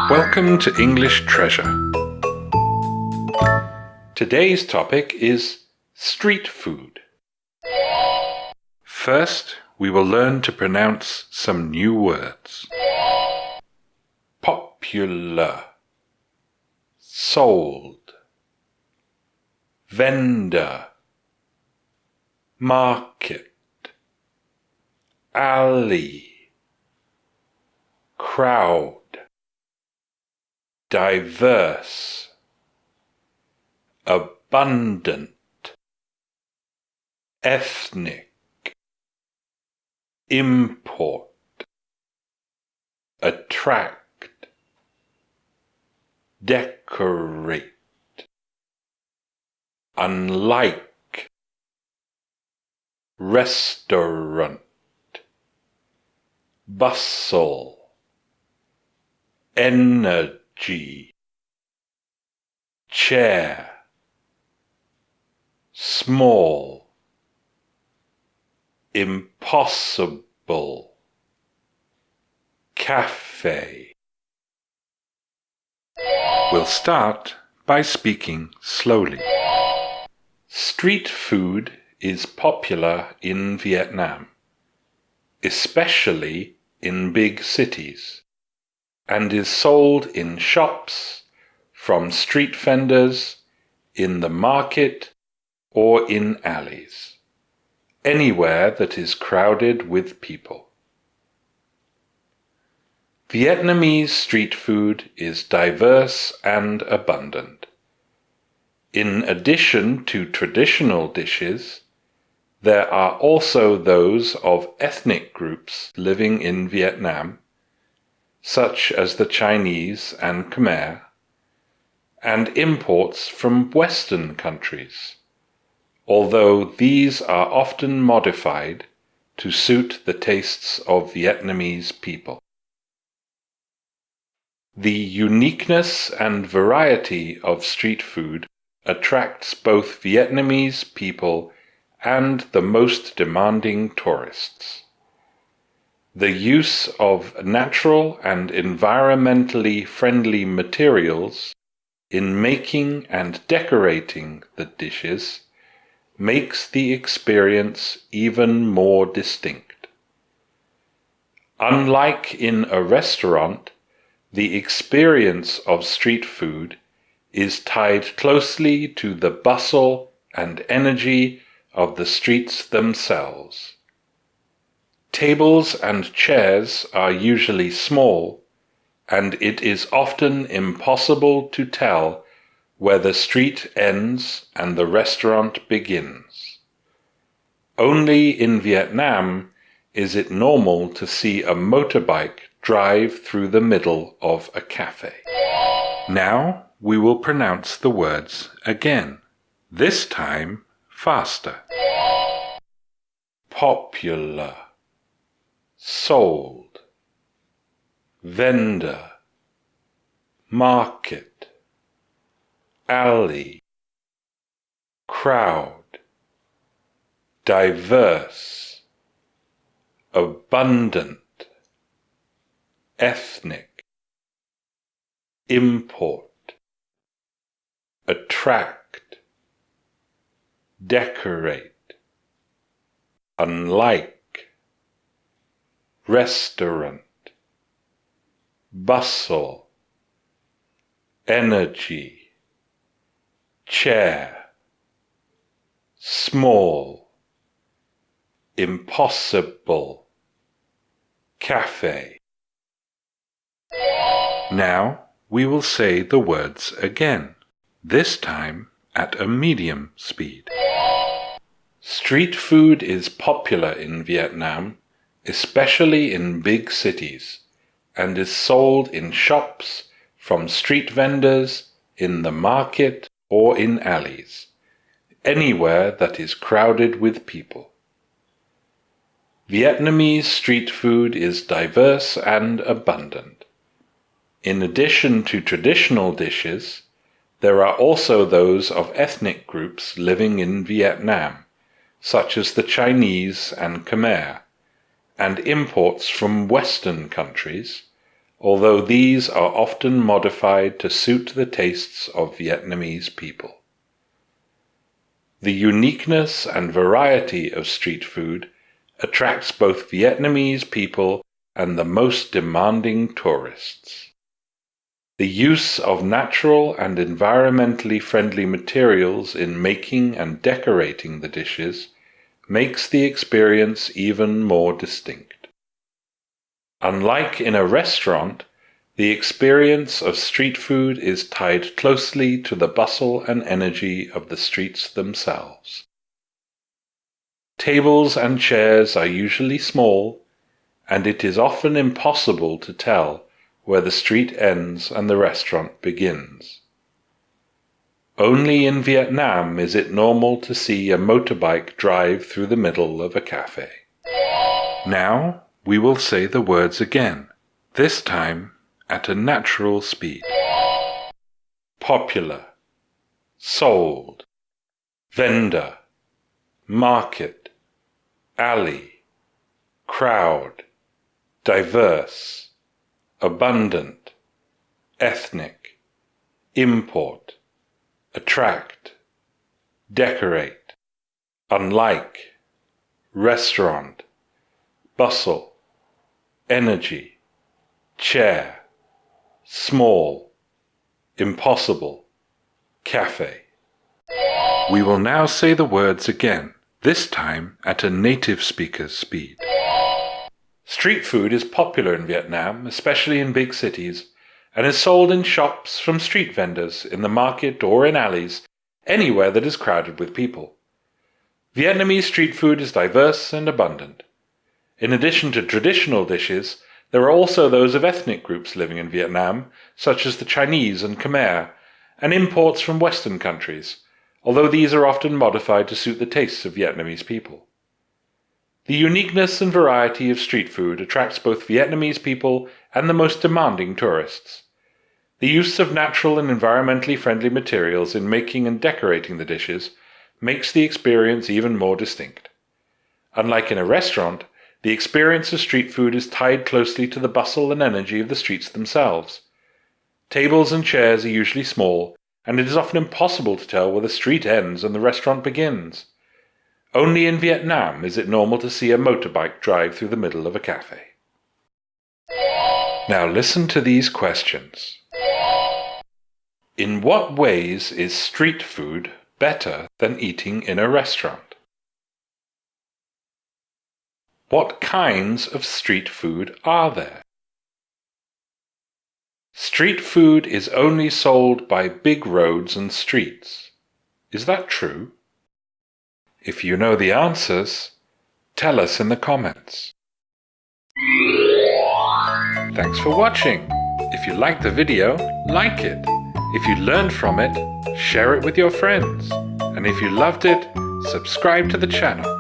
Welcome to English Treasure. Today's topic is street food. First, we will learn to pronounce some new words. Popular, sold, vendor, market, alley, crowd, diverse, abundant, ethnic, import, attract, decorate, unlike, restaurant, bustle, energy, chair, small, impossible, cafe. We'll start by speaking slowly. Street food is popular in Vietnam, especially in big cities, and is sold in shops, from street vendors, in the market, or in alleys, anywhere that is crowded with people. Vietnamese street food is diverse and abundant. In addition to traditional dishes, there are also those of ethnic groups living in Vietnam, such as the Chinese and Khmer, and imports from Western countries, although these are often modified to suit the tastes of Vietnamese people. The uniqueness and variety of street food attracts both Vietnamese people and the most demanding tourists. The use of natural and environmentally friendly materials in making and decorating the dishes makes the experience even more distinct. Unlike in a restaurant, the experience of street food is tied closely to the bustle and energy of the streets themselves. Tables and chairs are usually small, and it is often impossible to tell where the street ends and the restaurant begins. Only in Vietnam is it normal to see a motorbike drive through the middle of a cafe. Now we will pronounce the words again, this time faster. Popular, sold, vendor, market, alley, crowd, diverse, abundant, ethnic, import, attract, decorate, unlike, restaurant, bustle, energy, chair, small, impossible, cafe. Now we will say the words again, this time at a medium speed. Street food is popular in Vietnam, especially in big cities, and is sold in shops, from street vendors, in the market, or in alleys, anywhere that is crowded with people. Vietnamese street food is diverse and abundant. In addition to traditional dishes, there are also those of ethnic groups living in Vietnam, such as the Chinese and Khmer, and imports from Western countries, although these are often modified to suit the tastes of Vietnamese people. The uniqueness and variety of street food attracts both Vietnamese people and the most demanding tourists. The use of natural and environmentally friendly materials in making and decorating the dishes makes the experience even more distinct. Unlike in a restaurant, the experience of street food is tied closely to the bustle and energy of the streets themselves. Tables and chairs are usually small, and it is often impossible to tell where the street ends and the restaurant begins. Only in Vietnam is it normal to see a motorbike drive through the middle of a cafe. Now we will say the words again, this time at a natural speed. Popular, sold, vendor, market, alley, crowd, diverse, abundant, ethnic, import, attract, decorate, unlike, restaurant, bustle, energy, chair, small, impossible, cafe. We will now say the words again, this time at a native speaker's speed. Street food is popular in Vietnam, especially in big cities, and is sold in shops from street vendors, in the market or in alleys, anywhere that is crowded with people. Vietnamese street food is diverse and abundant. In addition to traditional dishes, there are also those of ethnic groups living in Vietnam, such as the Chinese and Khmer, and imports from Western countries, although these are often modified to suit the tastes of Vietnamese people. The uniqueness and variety of street food attracts both Vietnamese people and the most demanding tourists. The use of natural and environmentally friendly materials in making and decorating the dishes makes the experience even more distinct. Unlike in a restaurant, the experience of street food is tied closely to the bustle and energy of the streets themselves. Tables and chairs are usually small, and it is often impossible to tell where the street ends and the restaurant begins. Only in Vietnam is it normal to see a motorbike drive through the middle of a cafe. Now listen to these questions. In what ways is street food better than eating in a restaurant? What kinds of street food are there? Street food is only sold by big roads and streets. Is that true? If you know the answers, tell us in the comments. Thanks for watching. If you liked the video, like it. If you learned from it, share it with your friends. And if you loved it, subscribe to the channel.